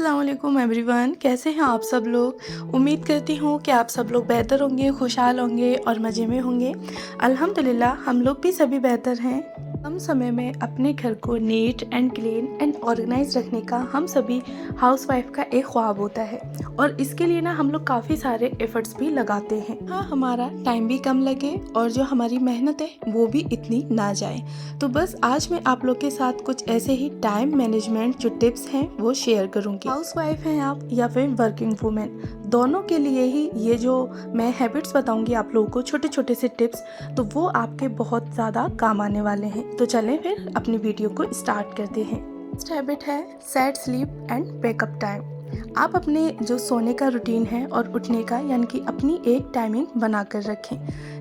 अस्सलाम वालेकुम एवरीवन, कैसे हैं आप सब लोग। उम्मीद करती हूँ कि आप सब लोग बेहतर होंगे, खुशहाल होंगे और मज़े में होंगे। अल्हम्दुलिल्लाह हम लोग भी सभी बेहतर हैं। कम समय में अपने घर को neat and clean and organise रखने का हम सभी हाउसवाइफ का एक ख्वाब होता है और इसके लिए ना हम लोग काफ़ी सारे एफर्ट्स भी लगाते हैं। हाँ, हमारा टाइम भी कम लगे और जो हमारी मेहनत है वो भी इतनी ना जाए। तो बस आज मैं आप लोग के साथ कुछ ऐसे ही टाइम मैनेजमेंट जो टिप्स हैं वो शेयर करूँगी। हाउसवाइफ हैं आप या फिर वर्किंग वुमेन, दोनों के लिए ही ये जो मैं हैबिट्स बताऊँगी आप लोगों को, छोटे छोटे से टिप्स, तो वो आपके बहुत ज़्यादा काम आने वाले हैं। तो चलें फिर अपनी वीडियो को स्टार्ट करते हैं। फर्स्ट हैबिट है set sleep and wake up time. आप अपने जो सोने का रूटीन है और उठने का यानी कि अपनी एक टाइमिंग बना कर रखें,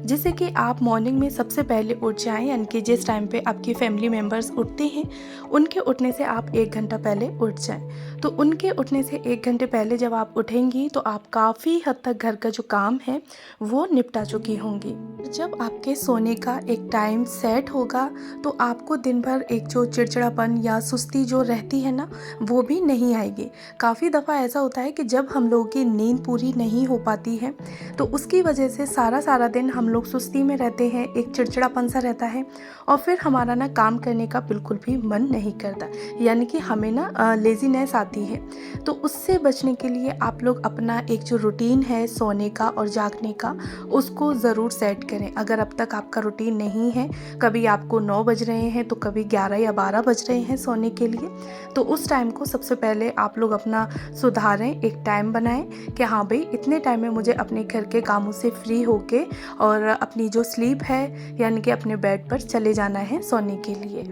जिससे कि आप मॉर्निंग में सबसे पहले उठ जाएं, यानी कि जिस टाइम पे आपकी फैमिली मेम्बर्स उठते हैं उनके उठने से आप 1 घंटा पहले उठ जाएं। तो उनके उठने से 1 घंटे पहले जब आप उठेंगी तो आप काफ़ी हद तक घर का जो काम है वो निपटा चुकी होंगी। जब आपके सोने का एक टाइम सेट होगा तो आपको दिन भर एक जो चिड़चिड़ापन या सुस्ती जो रहती है ना, वो भी नहीं आएगी। काफ़ी दफ़ा ऐसा होता है कि जब हम लोगों की नींद पूरी नहीं हो पाती है तो उसकी वजह से सारा दिन हम लोग सुस्ती में रहते हैं, एक चिड़चिड़ापन सा रहता है और फिर हमारा ना काम करने का बिल्कुल भी मन नहीं करता, यानी कि हमें ना लेज़ीनेस आती है। तो उससे बचने के लिए आप लोग अपना एक जो रूटीन है सोने का और जागने का, उसको ज़रूर सेट करें। अगर अब तक आपका रूटीन नहीं है, कभी आपको 9 बज रहे हैं तो कभी 11 या 12 बज रहे हैं सोने के लिए, तो उस टाइम को सबसे पहले आप लोग अपना सुधारें, एक टाइम बनाएं कि हाँ भाई इतने टाइम में मुझे अपने घर के कामों से फ्री होके और अपनी जो स्लीप है यानी कि अपने बेड पर चले जाना है सोने के लिए।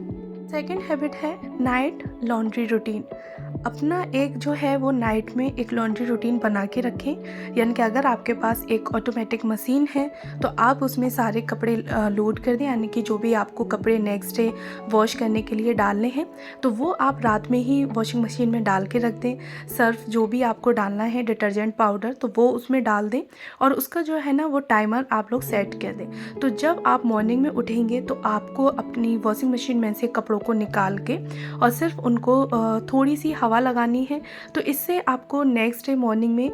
सेकंड हैबिट है नाइट लॉन्ड्री रूटीन। अपना एक जो है वो नाइट में एक लॉन्ड्री रूटीन बना के रखें, यानी कि अगर आपके पास एक ऑटोमेटिक मशीन है तो आप उसमें सारे कपड़े लोड कर दें, यानी कि जो भी आपको कपड़े नेक्स्ट डे वॉश करने के लिए डालने हैं तो वो आप रात में ही वॉशिंग मशीन में डाल के रख दें। सर्फ जो भी आपको डालना है, डिटर्जेंट पाउडर, तो वो उसमें डाल दें और उसका जो है ना वो टाइमर आप लोग सेट कर दें। तो जब आप मॉर्निंग में उठेंगे तो आपको अपनी वॉशिंग मशीन में से कपड़ों को निकाल के और सिर्फ उनको थोड़ी सी हवा लगानी है, तो इससे आपको नेक्स्ट डे मॉर्निंग में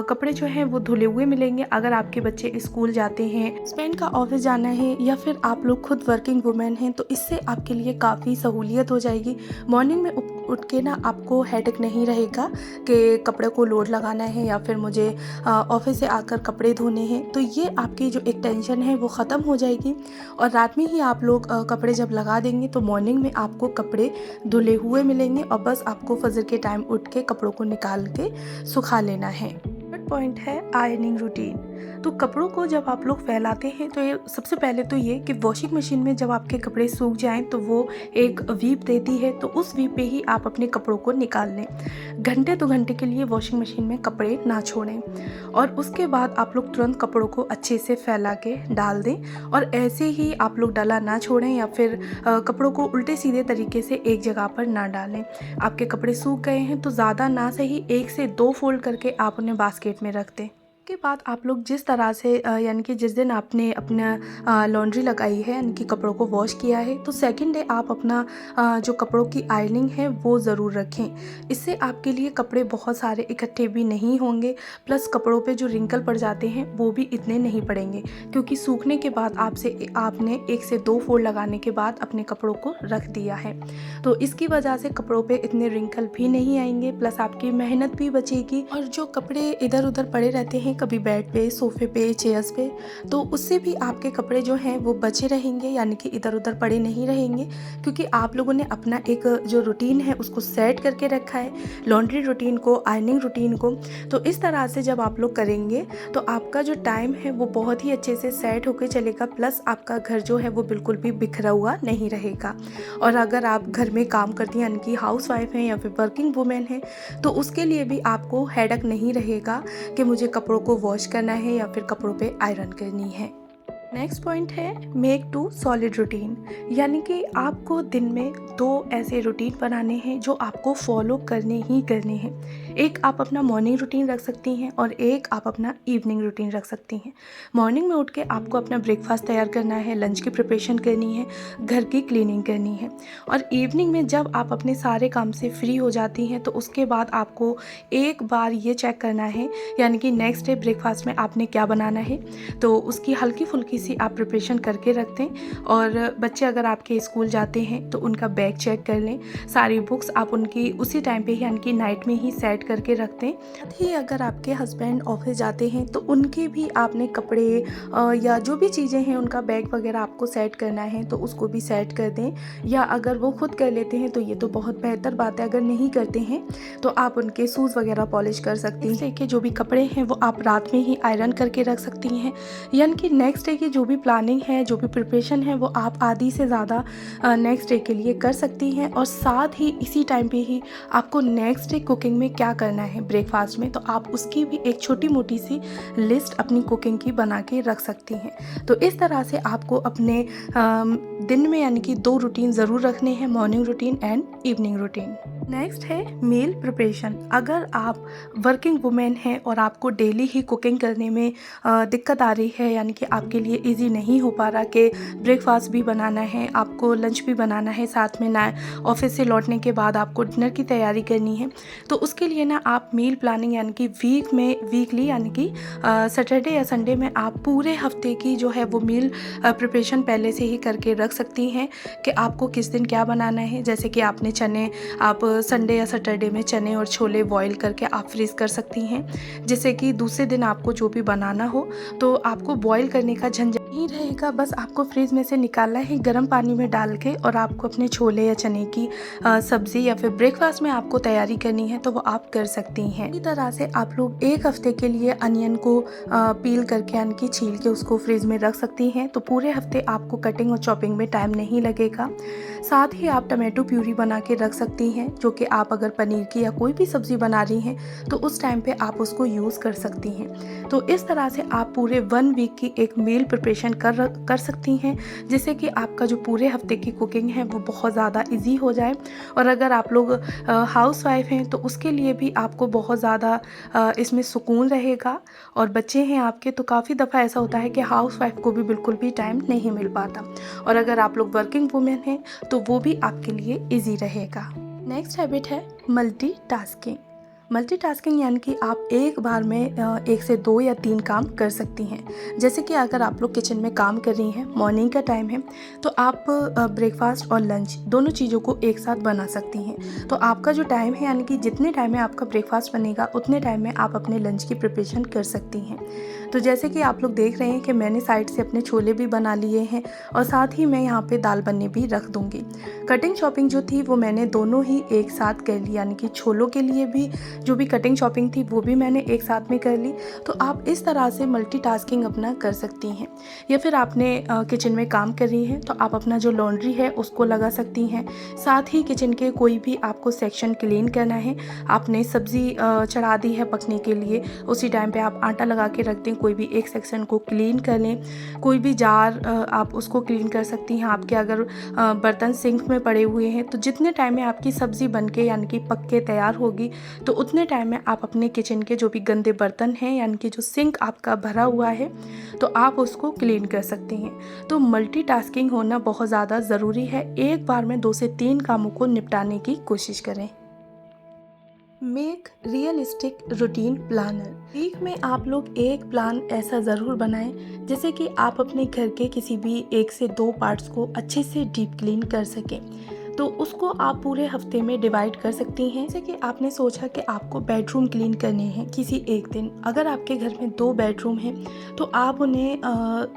कपड़े जो हैं वो धुले हुए मिलेंगे। अगर आपके बच्चे स्कूल जाते हैं, हस्बैंड का ऑफिस जाना है या फिर आप लोग खुद वर्किंग वुमेन हैं, तो इससे आपके लिए काफ़ी सहूलियत हो जाएगी। मॉर्निंग में उठ के ना आपको हेडेक नहीं रहेगा कि कपड़े को लोड लगाना है या फिर मुझे ऑफिस से आकर कपड़े धोने हैं। तो ये आपकी जो एक टेंशन है वो ख़त्म हो जाएगी और रात में ही आप लोग कपड़े जब लगा देंगे तो मॉर्निंग में आपको कपड़े धुले हुए मिलेंगे और बस आपको फजर के टाइम उठ के कपड़ों को निकाल के सुखा लेना है। थर्ड पॉइंट है आयरनिंग रूटीन। तो कपड़ों को जब आप लोग फैलाते हैं तो ये सबसे पहले तो ये कि वॉशिंग मशीन में जब आपके कपड़े सूख जाएं तो वो एक वीप देती है, तो उस वीप पे ही आप अपने कपड़ों को निकाल लें। घंटे 2 घंटे के लिए वॉशिंग मशीन में कपड़े ना छोड़ें और उसके बाद आप लोग तुरंत कपड़ों को अच्छे से फैला के डाल दें और ऐसे ही आप लोग डला ना छोड़ें या फिर कपड़ों को उल्टे सीधे तरीके से एक जगह पर ना डालें। आपके कपड़े सूख गए हैं तो ज़्यादा ना सही 1 से 2 फोल्ड करके आप उन्हें बास्केट में रख दें। के बाद आप लोग जिस तरह से यानी कि जिस दिन आपने अपना लॉन्ड्री लगाई है यानी कि कपड़ों को वॉश किया है, तो सेकंड डे आप अपना जो कपड़ों की आयरनिंग है वो ज़रूर रखें। इससे आपके लिए कपड़े बहुत सारे इकट्ठे भी नहीं होंगे, प्लस कपड़ों पे जो रिंकल पड़ जाते हैं वो भी इतने नहीं पड़ेंगे, क्योंकि सूखने के बाद आपने 1 से 2 फोल्ड लगाने के बाद अपने कपड़ों को रख दिया है। तो इसकी वजह से कपड़ों पे इतने रिंकल भी नहीं आएंगे, प्लस आपकी मेहनत भी बचेगी। और जो कपड़े इधर उधर पड़े रहते हैं कभी बेड पे, सोफे पे, चेयर्स पे, तो उससे भी आपके कपड़े जो हैं वो बचे रहेंगे, यानी कि इधर उधर पड़े नहीं रहेंगे, क्योंकि आप लोगों ने अपना एक जो रूटीन है उसको सेट करके रखा है, लॉन्ड्री रूटीन को, आयरनिंग रूटीन को। तो इस तरह से जब आप लोग करेंगे तो आपका जो टाइम है वो बहुत ही अच्छे से सेट होकर चलेगा, प्लस आपका घर जो है वो बिल्कुल भी बिखरा हुआ नहीं रहेगा। और अगर आप घर में काम करती हैं यानी कि हाउस वाइफ हैं या फिर वर्किंग वुमेन हैं, तो उसके लिए भी आपको हेडेक नहीं रहेगा कि मुझे कपड़ों को वॉश करना है या फिर कपड़ों पे आयरन करनी है। नेक्स्ट पॉइंट है मेक टू सॉलिड रूटीन, यानी कि आपको दिन में 2 ऐसे रूटीन बनाने हैं जो आपको फॉलो करने ही करने हैं। एक आप अपना मॉर्निंग रूटीन रख सकती हैं और एक आप अपना इवनिंग रूटीन रख सकती हैं। मॉर्निंग में उठ के आपको अपना ब्रेकफास्ट तैयार करना है, लंच की प्रिपरेशन करनी है, घर की क्लीनिंग करनी है। और इवनिंग में जब आप अपने सारे काम से फ्री हो जाती हैं तो उसके बाद आपको एक बार ये चेक करना है, यानी कि नेक्स्ट डे ब्रेकफास्ट में आपने क्या बनाना है, तो उसकी हल्की फुल्की सी आप प्रिपरेशन करके रख दें। और बच्चे अगर आपके स्कूल जाते हैं तो उनका बैग चेक कर लें, सारी बुक्स आप उनकी उसी टाइम पे ही यानी कि नाइट में ही सेट करके रख दें। साथ ही अगर आपके हस्बैंड ऑफिस जाते हैं तो उनके भी आपने कपड़े या जो भी चीज़ें हैं उनका बैग वगैरह आपको सेट करना है तो उसको भी सेट कर दें। या अगर वो खुद कर लेते हैं तो ये तो बहुत बेहतर बात है, अगर नहीं करते हैं तो आप उनके शूज़ वगैरह पॉलिश कर सकती हैं। नेक्स्ट डे के जो भी कपड़े हैं वो आप रात में ही आयरन करके रख सकती हैं, यानी कि नेक्स्ट डे की जो भी प्लानिंग है, जो भी प्रिपरेशन है वो आप आधी से ज़्यादा नेक्स्ट डे के लिए कर सकती हैं। और साथ ही इसी टाइम पे ही आपको नेक्स्ट डे कुकिंग में क्या करना है ब्रेकफास्ट में, तो आप उसकी भी एक छोटी मोटी सी लिस्ट अपनी कुकिंग की बना के रख सकती हैं। तो इस तरह से आपको अपने दिन में यानी कि 2 रूटीन ज़रूर रखने हैं, morning routine and evening routine. Next है मील प्रिपरेशन। अगर आप वर्किंग वुमेन हैं और आपको डेली ही कुकिंग करने में दिक्कत आ रही है, यानी कि आपके लिए इजी नहीं हो पा रहा कि ब्रेकफास्ट भी बनाना है, आपको लंच भी बनाना है, साथ में ना ऑफिस से लौटने के बाद आपको डिनर की तैयारी करनी है, तो उसके लिए ना आप मील प्लानिंग यानी कि वीकली यानी कि सैटरडे या संडे में आप पूरे हफ्ते की जो है वो मील प्रिपरेशन पहले से ही करके रख सकती हैं कि आपको किस दिन क्या बनाना है। जैसे कि आपने चने, आप संडे या सैटरडे में चने और छोले बॉईल करके आप फ्रीज़ कर सकती हैं, जिससे कि दूसरे दिन आपको जो भी बनाना हो तो आपको बॉईल करने का झंझट नहीं रहेगा। बस आपको फ्रिज में से निकालना है गर्म पानी में डाल के, और आपको अपने छोले या चने की सब्ज़ी या फिर ब्रेकफास्ट में आपको तैयारी करनी है तो वो आप कर सकती हैं। इसी तरह से आप लोग एक हफ्ते के लिए अनियन को पील करके यानी कि छील के उसको फ्रिज में रख सकती हैं, तो पूरे हफ्ते आपको कटिंग और चॉपिंग में टाइम नहीं लगेगा। साथ ही आप टमाटो प्यूरी बना के रख सकती हैं, जो कि आप अगर पनीर की या कोई भी सब्ज़ी बना रही हैं तो उस टाइम पे आप उसको यूज़ कर सकती हैं। तो इस तरह से आप पूरे 1 वीक की एक मील प्रिपरेशन कर सकती हैं, जिससे कि आपका जो पूरे हफ्ते की कुकिंग है वो बहुत ज़्यादा इजी हो जाए। और अगर आप लोग हाउस वाइफ हैं तो उसके लिए भी आपको बहुत ज़्यादा इसमें सुकून रहेगा। और बच्चे हैं आपके तो काफ़ी दफ़ा ऐसा होता है कि हाउस वाइफ को भी बिल्कुल भी टाइम नहीं मिल पाता, और अगर आप लोग वर्किंग वुमेन हैं तो वो भी आपके लिए ईजी रहेगा। नेक्स्ट हैबिट है मल्टीटास्किंग। मल्टीटास्किंग यानी कि आप एक बार में 1 से 2 या 3 काम कर सकती हैं। जैसे कि अगर आप लोग किचन में काम कर रही हैं, मॉर्निंग का टाइम है, तो आप ब्रेकफास्ट और लंच दोनों चीज़ों को एक साथ बना सकती हैं। तो आपका जो टाइम है यानी कि जितने टाइम में आपका ब्रेकफास्ट बनेगा उतने टाइम में आप अपने लंच की प्रिपरेशन कर सकती हैं। तो जैसे कि आप लोग देख रहे हैं कि मैंने साइड से अपने छोले भी बना लिए हैं, और साथ ही मैं यहाँ पे दाल बनने भी रख दूँगी। कटिंग शॉपिंग जो थी वो मैंने दोनों ही एक साथ कर ली, यानी कि छोलों के लिए भी जो भी कटिंग शॉपिंग थी वो भी मैंने एक साथ में कर ली। तो आप इस तरह से मल्टीटास्किंग अपना कर सकती हैं। या फिर आपने किचन में काम कर रही हैं तो आप अपना जो लॉन्ड्री है उसको लगा सकती हैं। साथ ही किचन के कोई भी आपको सेक्शन क्लीन करना है, आपने सब्ज़ी चढ़ा दी है पकने के लिए, उसी टाइम पे आप आटा लगा के रख दें, कोई भी एक सेक्शन को क्लीन कर लें। कोई भी जार आप उसको क्लीन कर सकती हैं। आपके अगर बर्तन सिंक में पड़े हुए हैं तो जितने टाइम में आपकी सब्ज़ी बन के यानी कि पक के तैयार होगी तो उतने टाइम में आप अपने किचन के जो भी गंदे बर्तन हैं यानी कि जो सिंक आपका भरा हुआ है तो आप उसको क्लीन कर सकती हैं। तो मल्टीटास्किंग होना बहुत ज़्यादा ज़रूरी है। एक बार में 2 से 3 कामों को निपटाने की कोशिश करें। Make realistic routine planner. Week में आप लोग एक प्लान ऐसा ज़रूर बनाएं जैसे कि आप अपने घर के किसी भी 1 से 2 पार्ट्स को अच्छे से डीप क्लीन कर सकें। तो उसको आप पूरे हफ्ते में डिवाइड कर सकती हैं। जैसे कि आपने सोचा कि आपको बेडरूम क्लीन करने हैं किसी एक दिन, अगर आपके घर में 2 बेडरूम हैं तो आप उन्हें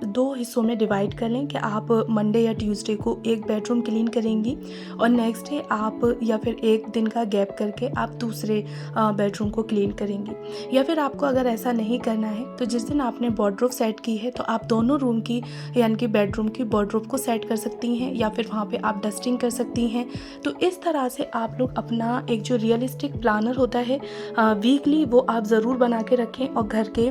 2 हिस्सों में डिवाइड कर लें कि आप मंडे या ट्यूसडे को एक बेडरूम क्लीन करेंगी और नेक्स्ट डे आप या फिर एक दिन का गैप करके आप दूसरे बेडरूम को क्लीन करेंगी। या फिर आपको अगर ऐसा नहीं करना है तो जिस दिन आपने वार्डरोब सेट की है तो आप दोनों रूम की यानी कि बेडरूम की वार्डरोब को सेट कर सकती हैं, या फिर वहाँ पर आप डस्टिंग कर सकती करती हैं। तो इस तरह से आप लोग अपना एक जो रियलिस्टिक प्लानर होता है वीकली, वो आप ज़रूर बना के रखें और घर के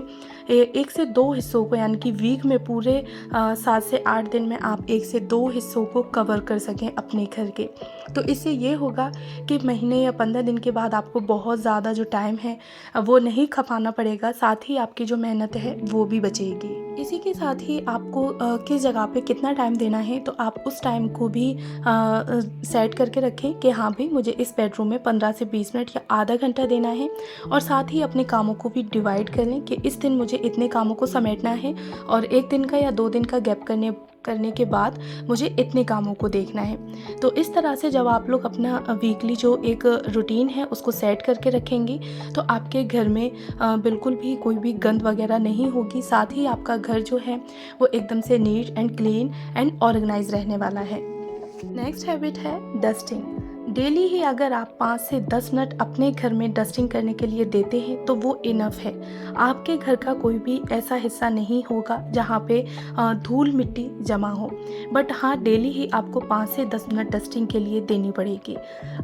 1 से 2 हिस्सों को, यानी कि वीक में पूरे 7 से 8 दिन में आप 1 से 2 हिस्सों को कवर कर सकें अपने घर के। तो इससे ये होगा कि महीने या 15 दिन के बाद आपको बहुत ज़्यादा जो टाइम है वो नहीं खपाना पड़ेगा, साथ ही आपकी जो मेहनत है वो भी बचेगी। इसी के साथ ही आपको किस जगह पे कितना टाइम देना है, तो आप उस टाइम को भी सेट करके रखें कि हाँ भाई, मुझे इस बेडरूम में 15 से 20 मिनट या आधा घंटा देना है। और साथ ही अपने कामों को भी डिवाइड कर लें कि इस दिन मुझे इतने कामों को समेटना है और 1 दिन का या 2 दिन का गैप करने के बाद मुझे इतने कामों को देखना है। तो इस तरह से जब आप लोग अपना वीकली जो एक रूटीन है उसको सेट करके रखेंगे तो आपके घर में बिल्कुल भी कोई भी गंद वगैरह नहीं होगी। साथ ही आपका घर जो है वो एकदम से neat and clean and organise रहने वाला है। नेक्स्ट हैबिट है डस्टिंग। डेली ही अगर आप 5 से 10 मिनट अपने घर में डस्टिंग करने के लिए देते हैं तो वो इनफ है। आपके घर का कोई भी ऐसा हिस्सा नहीं होगा जहाँ पे धूल मिट्टी जमा हो, बट हाँ, डेली ही आपको 5 से 10 मिनट डस्टिंग के लिए देनी पड़ेगी।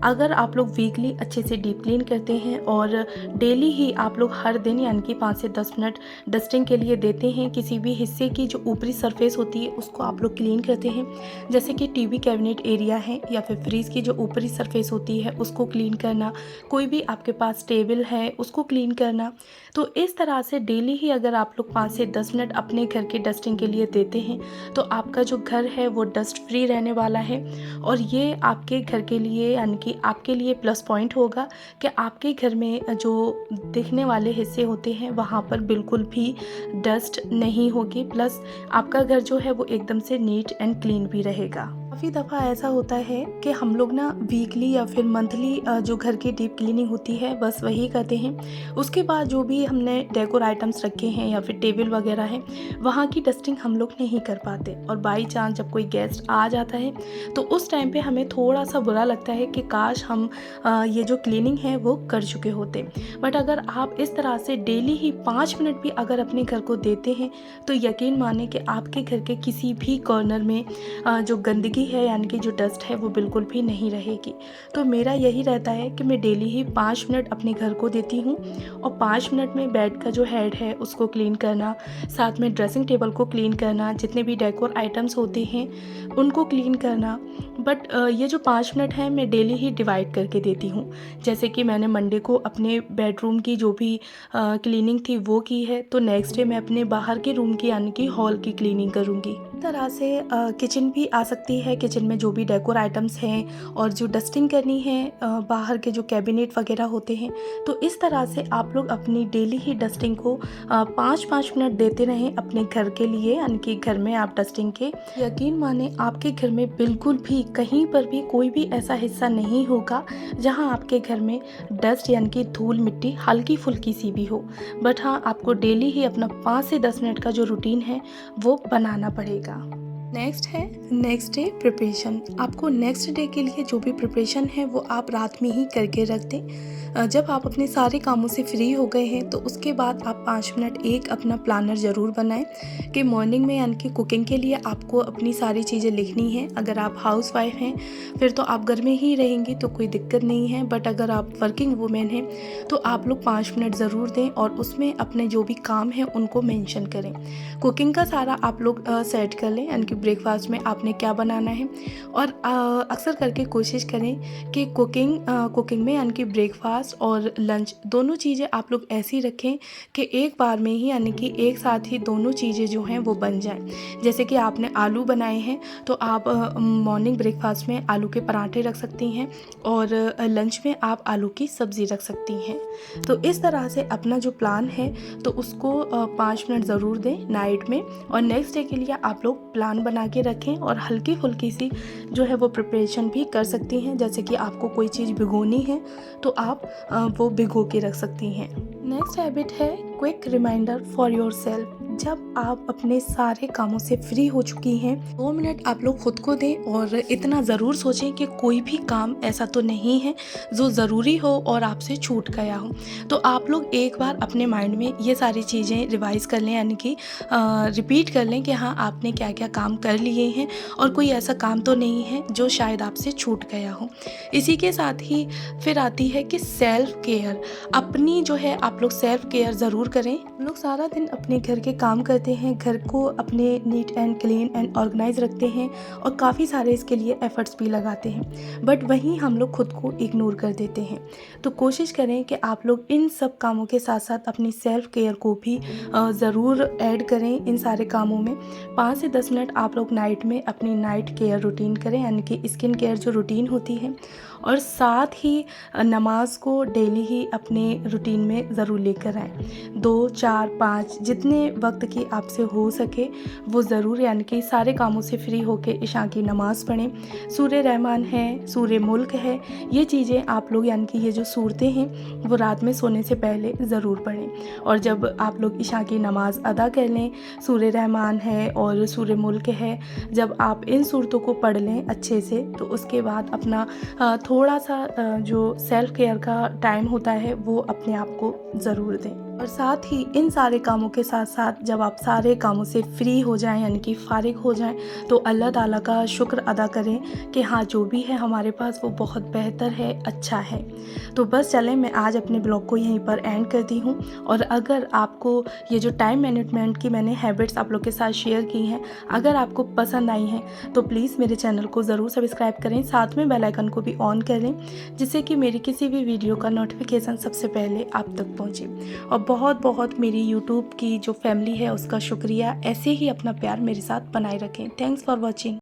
अगर आप लोग वीकली अच्छे से डीप क्लीन करते हैं और डेली ही आप लोग हर दिन यानी कि 5 से 10 मिनट डस्टिंग के लिए देते हैं, किसी भी हिस्से की जो ऊपरी सरफेस होती है उसको आप लोग क्लीन करते हैं, जैसे कि टीवी कैबिनेट एरिया है या फिर फ्रीज की जो ऊपरी सरफेस होती है उसको क्लीन करना, कोई भी आपके पास टेबल है उसको क्लीन करना। तो इस तरह से डेली ही अगर आप लोग 5 से 10 मिनट अपने घर के डस्टिंग के लिए देते हैं तो आपका जो घर है वो डस्ट फ्री रहने वाला है। और ये आपके घर के लिए यानी कि आपके लिए प्लस पॉइंट होगा कि आपके घर में जो दिखने वाले हिस्से होते हैं वहाँ पर बिल्कुल भी डस्ट नहीं होगी, प्लस आपका घर जो है वो एकदम से नीट एंड क्लीन भी रहेगा। काफ़ी दफ़ा ऐसा होता है कि हम लोग ना वीकली या फिर मंथली जो घर की डीप क्लीनिंग होती है बस वही करते हैं। उसके बाद जो भी हमने डेकोर आइटम्स रखे हैं या फिर टेबल वगैरह है वहाँ की डस्टिंग हम लोग नहीं कर पाते, और बाई चांस जब कोई गेस्ट आ जाता है तो उस टाइम पे हमें थोड़ा सा बुरा लगता है कि काश हम ये जो क्लीनिंग है वो कर चुके होते। बट अगर आप इस तरह से डेली ही 5 मिनट भी अगर अपने घर को देते हैं तो यकीन माने कि आपके घर के किसी भी कॉर्नर में जो गंदगी है यानी कि जो डस्ट है वो बिल्कुल भी नहीं रहेगी। तो मेरा यही रहता है कि मैं डेली ही 5 मिनट अपने घर को देती हूँ और 5 मिनट में बेड का जो हेड है उसको क्लीन करना, साथ में ड्रेसिंग टेबल को क्लीन करना, जितने भी डेकोर आइटम्स होते हैं उनको क्लीन करना। बट ये जो 5 मिनट है मैं डेली ही डिवाइड करके देती हूँ। जैसे कि मैंने मंडे को अपने बेडरूम की जो भी क्लीनिंग थी वो की है, तो नेक्स्ट डे मैं अपने बाहर के रूम की यानी कि हॉल की क्लीनिंग करूँगी। इस तरह से किचन भी आ सकती है। किचन में जो भी डेकोर आइटम्स हैं और जो डस्टिंग करनी है बाहर के जो कैबिनेट वगैरह होते हैं, तो इस तरह से आप लोग अपनी डेली ही डस्टिंग को 5-5 मिनट देते रहें अपने घर के लिए, यानी कि घर में आप डस्टिंग के यकीन माने आपके घर में बिल्कुल भी कहीं पर भी कोई भी ऐसा हिस्सा नहीं होगा जहां आपके घर में डस्ट यानी कि धूल मिट्टी हल्की फुल्की सी भी हो। बट हाँ, आपको डेली ही अपना 5 से 10 मिनट का जो रूटीन है वो बनाना पड़ेगा। नेक्स्ट है नेक्स्ट डे प्रिपरेशन। आपको नेक्स्ट डे के लिए जो भी प्रिपरेशन है वो आप रात में ही करके रख दें। जब आप अपने सारे कामों से फ्री हो गए हैं तो उसके बाद आप 5 मिनट एक अपना प्लानर ज़रूर बनाएं कि मॉर्निंग में यानी कि कुकिंग के लिए आपको अपनी सारी चीज़ें लिखनी हैं। अगर आप हाउस वाइफ हैं फिर तो आप घर में ही रहेंगी तो कोई दिक्कत नहीं है, बट अगर आप वर्किंग वूमेन हैं तो आप लोग 5 मिनट ज़रूर दें और उसमें अपने जो भी काम हैं उनको मेंशन करें। कुकिंग का सारा आप लोग सेट कर लें, यानी कि ब्रेकफास्ट में आपने क्या बनाना है। और अक्सर करके कोशिश करें कि कुकिंग में यानी कि ब्रेकफास्ट और लंच दोनों चीज़ें आप लोग ऐसी रखें कि एक बार में ही यानी कि एक साथ ही दोनों चीज़ें जो हैं वो बन जाएं। जैसे कि आपने आलू बनाए हैं तो आप मॉर्निंग ब्रेकफास्ट में आलू के पराठे रख सकती हैं और लंच में आप आलू की सब्ज़ी रख सकती हैं। तो इस तरह से अपना जो प्लान है तो उसको 5 मिनट ज़रूर दें नाइट में, और नेक्स्ट डे के लिए आप लोग प्लान बना के रखें और हल्की फुल्की सी जो है वो प्रिपरेशन भी कर सकती हैं। जैसे कि आपको कोई चीज़ भिगोनी है तो आप वो भिगो के रख सकती हैं। नेक्स्ट हैबिट है क्विक रिमाइंडर फॉर योरसेल्फ। जब आप अपने सारे कामों से फ्री हो चुकी हैं, 2 मिनट आप लोग खुद को दें और इतना ज़रूर सोचें कि कोई भी काम ऐसा तो नहीं है जो ज़रूरी हो और आपसे छूट गया हो। तो आप लोग एक बार अपने माइंड में ये सारी चीज़ें रिवाइज़ कर लें, यानी कि रिपीट कर लें कि हाँ, आपने क्या क्या काम कर लिए हैं और कोई ऐसा काम तो नहीं है जो शायद आपसे छूट गया हो। इसी के साथ ही फिर आती है कि सेल्फ केयर। अपनी जो है आप लोग सेल्फ केयर ज़रूर करें। हम लोग सारा दिन अपने घर के काम करते हैं, घर को अपने neat and clean and organise रखते हैं और काफ़ी सारे इसके लिए एफ़र्ट्स भी लगाते हैं, बट वहीं हम लोग खुद को इग्नोर कर देते हैं। तो कोशिश करें कि आप लोग इन सब कामों के साथ साथ अपनी सेल्फ केयर को भी ज़रूर ऐड करें इन सारे कामों में। 5 से 10 मिनट आप लोग नाइट में अपनी नाइट केयर रूटीन करें, यानी कि स्किन केयर जो रूटीन होती है, और साथ ही नमाज को डेली ही अपने रूटीन में ज़रूर लेकर आएँ। 2, 4, 5 जितने वक्त की आपसे हो सके वो ज़रूर, यानी कि सारे कामों से फ्री होके इशा की नमाज़ पढ़ें। सूरे रहमान है, सूरे मुल्क है, ये चीज़ें आप लोग, यानी कि ये जो सूरतें हैं वो रात में सोने से पहले ज़रूर पढ़ें। और जब आप लोग इशा की नमाज़ अदा कर लें, सूरे रहमान है और सूरे मुल्क है, जब आप इन सूरतों को पढ़ लें अच्छे से, तो उसके बाद अपना थोड़ा सा जो सेल्फ केयर का टाइम होता है वो अपने आप को ज़रूर दें। और साथ ही इन सारे कामों के साथ साथ जब आप सारे कामों से फ्री हो जाएं, यानी कि फ़ारिग हो जाएं, तो अल्लाह ताला का शुक्र अदा करें कि हाँ, जो भी है हमारे पास वो बहुत बेहतर है, अच्छा है। तो बस चलें, मैं आज अपने ब्लॉग को यहीं पर एंड करती हूँ। और अगर आपको ये जो टाइम मैनेजमेंट की मैंने हैबिट्स आप लोग के साथ शेयर की हैं, अगर आपको पसंद आई हैं तो प्लीज़ मेरे चैनल को ज़रूर सब्सक्राइब करें, साथ में बेल आइकन को भी ऑन कर लें, जिससे कि मेरी किसी भी वीडियो का नोटिफिकेशन सबसे पहले आप तक पहुँचे। और बहुत बहुत मेरी यूट्यूब की जो फैमिली है उसका शुक्रिया, ऐसे ही अपना प्यार मेरे साथ बनाए रखें। Thanks for watching.